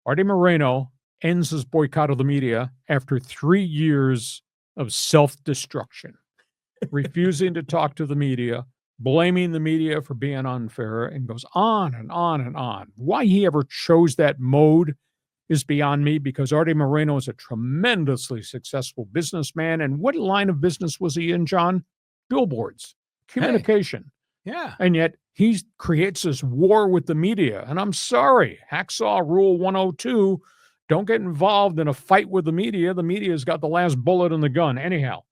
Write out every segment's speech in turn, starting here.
Arte Moreno ends his boycott of the media after 3 years of self-destruction, refusing to talk to the media, blaming the media for being unfair, and goes on and on and on. Why he ever chose that mode is beyond me, because Arte Moreno is a tremendously successful businessman. And what line of business was he in, John? Billboards, communication. Hey, yeah. And yet he creates this war with the media. And I'm sorry, Hacksaw Rule 102, don't get involved in a fight with the media. The media's got the last bullet in the gun. Anyhow,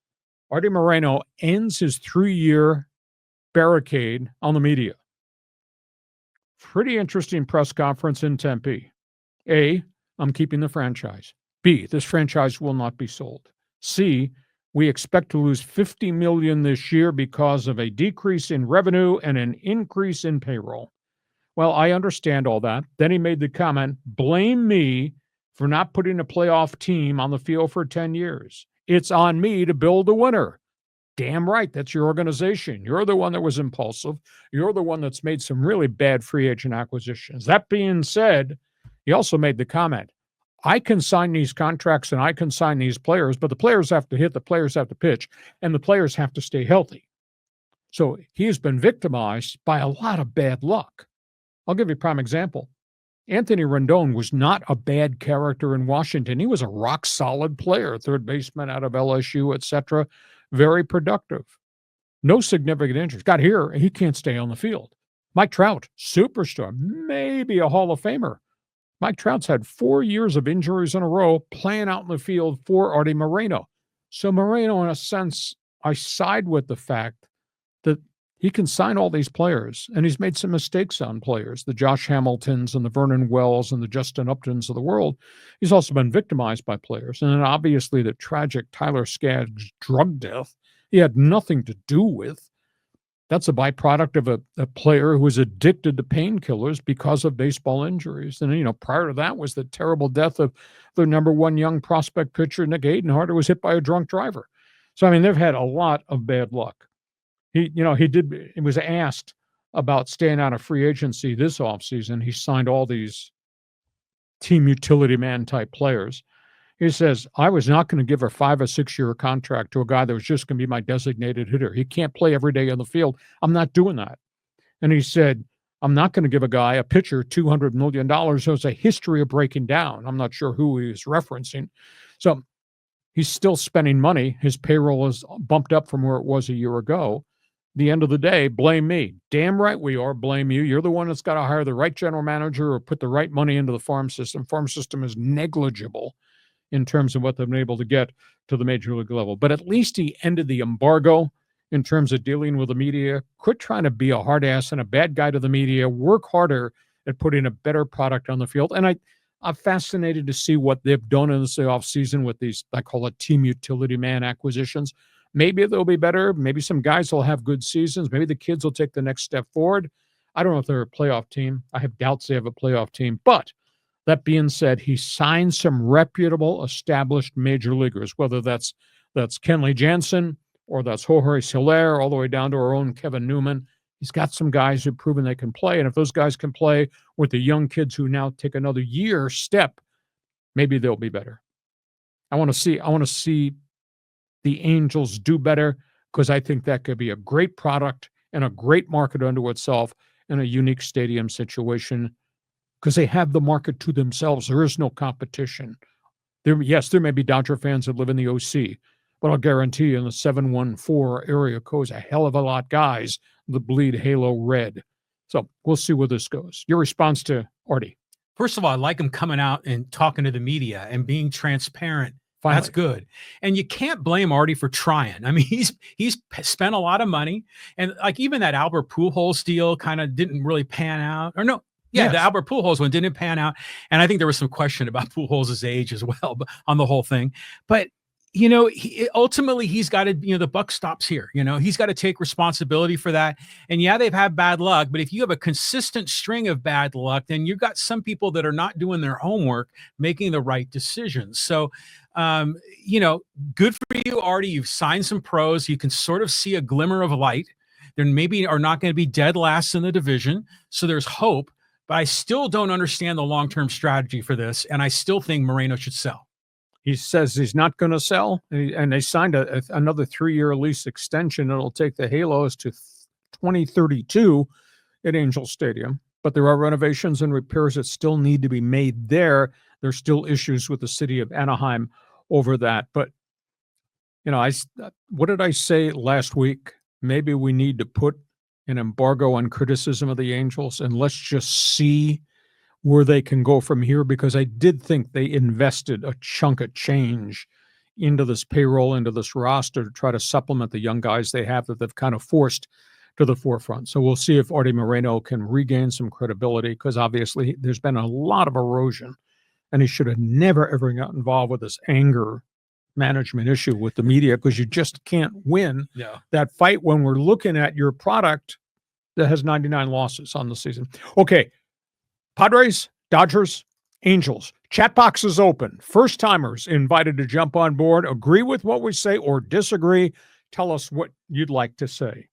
Arte Moreno ends his 3-year barricade on the media. Pretty interesting press conference in Tempe. A, I'm keeping the franchise. B, this franchise will not be sold. C, we expect to lose $50 million this year because of a decrease in revenue and an increase in payroll. Well, I understand all that. Then he made the comment, blame me for not putting a playoff team on the field for 10 years. It's on me to build a winner. Damn right, that's your organization. You're the one that was impulsive. You're the one that's made some really bad free agent acquisitions. That being said, he also made the comment, I can sign these contracts and I can sign these players, but the players have to hit, the players have to pitch, and the players have to stay healthy. So he has been victimized by a lot of bad luck. I'll give you a prime example. Anthony Rendon was not a bad character in Washington. He was a rock-solid player, third baseman out of LSU, etc., very productive. No significant injuries. Got here, and he can't stay on the field. Mike Trout, superstar, maybe a Hall of Famer. Mike Trout's had 4 years of injuries in a row playing out in the field for Arte Moreno. So Moreno, in a sense, I side with the fact that he can sign all these players, and he's made some mistakes on players, the Josh Hamiltons and the Vernon Wells and the Justin Uptons of the world. He's also been victimized by players. And then obviously the tragic Tyler Skaggs drug death, he had nothing to do with. That's a byproduct of a player who was addicted to painkillers because of baseball injuries. And, prior to that was the terrible death of the number one young prospect pitcher, Nick Adenhart, who was hit by a drunk driver. So, they've had a lot of bad luck. He was asked about staying out of free agency this offseason. He signed all these team utility man type players. He says, I was not going to give a 5 or 6 year contract to a guy that was just going to be my designated hitter. He can't play every day on the field. I'm not doing that. And he said, I'm not going to give a pitcher, $200 million who has a history of breaking down. I'm not sure who he was referencing. So he's still spending money. His payroll is bumped up from where it was a year ago. The end of the day, blame me. Damn right we are. Blame you. You're the one that's got to hire the right general manager or put the right money into the farm system. Farm system is negligible in terms of what they've been able to get to the major league level. But at least he ended the embargo in terms of dealing with the media. Quit trying to be a hard ass and a bad guy to the media. Work harder at putting a better product on the field. And I'm fascinated to see what they've done in this offseason with these, I call it team utility man acquisitions. Maybe they'll be better. Maybe some guys will have good seasons. Maybe the kids will take the next step forward. I don't know if they're a playoff team. I have doubts they have a playoff team. But that being said, he signed some reputable, established major leaguers, whether that's Kenley Jansen or that's Jorge Soler, all the way down to our own Kevin Newman. He's got some guys who've proven they can play. And if those guys can play with the young kids who now take another year step, maybe they'll be better. I want to see the Angels do better, because I think that could be a great product and a great market unto itself in a unique stadium situation, because they have the market to themselves. There is no competition. There may be Dodger fans that live in the OC, but I'll guarantee you in the 714 area code's a hell of a lot guys that bleed halo red. So we'll see where this goes. Your response to Artie? First of all, I like him coming out and talking to the media and being transparent. Finally. That's good. And you can't blame Artie for trying. He's spent a lot of money, and like even that Albert Pujols deal kind of didn't really pan out. Or no, yeah, yes. The Albert Pujols one didn't pan out. And I think there was some question about Pujols' age as well on the whole thing. But ultimately he's got to, the buck stops here. He's got to take responsibility for that. And yeah, they've had bad luck, but if you have a consistent string of bad luck, then you've got some people that are not doing their homework, making the right decisions. So, good for you, Artie. You've signed some pros. You can sort of see a glimmer of light. There maybe are not going to be dead last in the division. So there's hope. but I still don't understand the long-term strategy for this, and I still think Moreno should sell. He says he's not going to sell, and they signed another 3-year lease extension. It'll take the Halos to 2032 at Angel Stadium. But there are renovations and repairs that still need to be made there. There's still issues with the city of Anaheim over that. But, what did I say last week? Maybe we need to put an embargo on criticism of the Angels, and let's just see where they can go from here, because I did think they invested a chunk of change into this payroll, into this roster, to try to supplement the young guys they have that they've kind of forced to the forefront. So we'll see if Arte Moreno can regain some credibility, because obviously there's been a lot of erosion, and he should have never, ever got involved with this anger management issue with the media, because you just can't win that fight when we're looking at your product that has 99 losses on the season. Okay, Padres, Dodgers, Angels. Chat box is open. First timers invited to jump on board. Agree with what we say or disagree. Tell us what you'd like to say.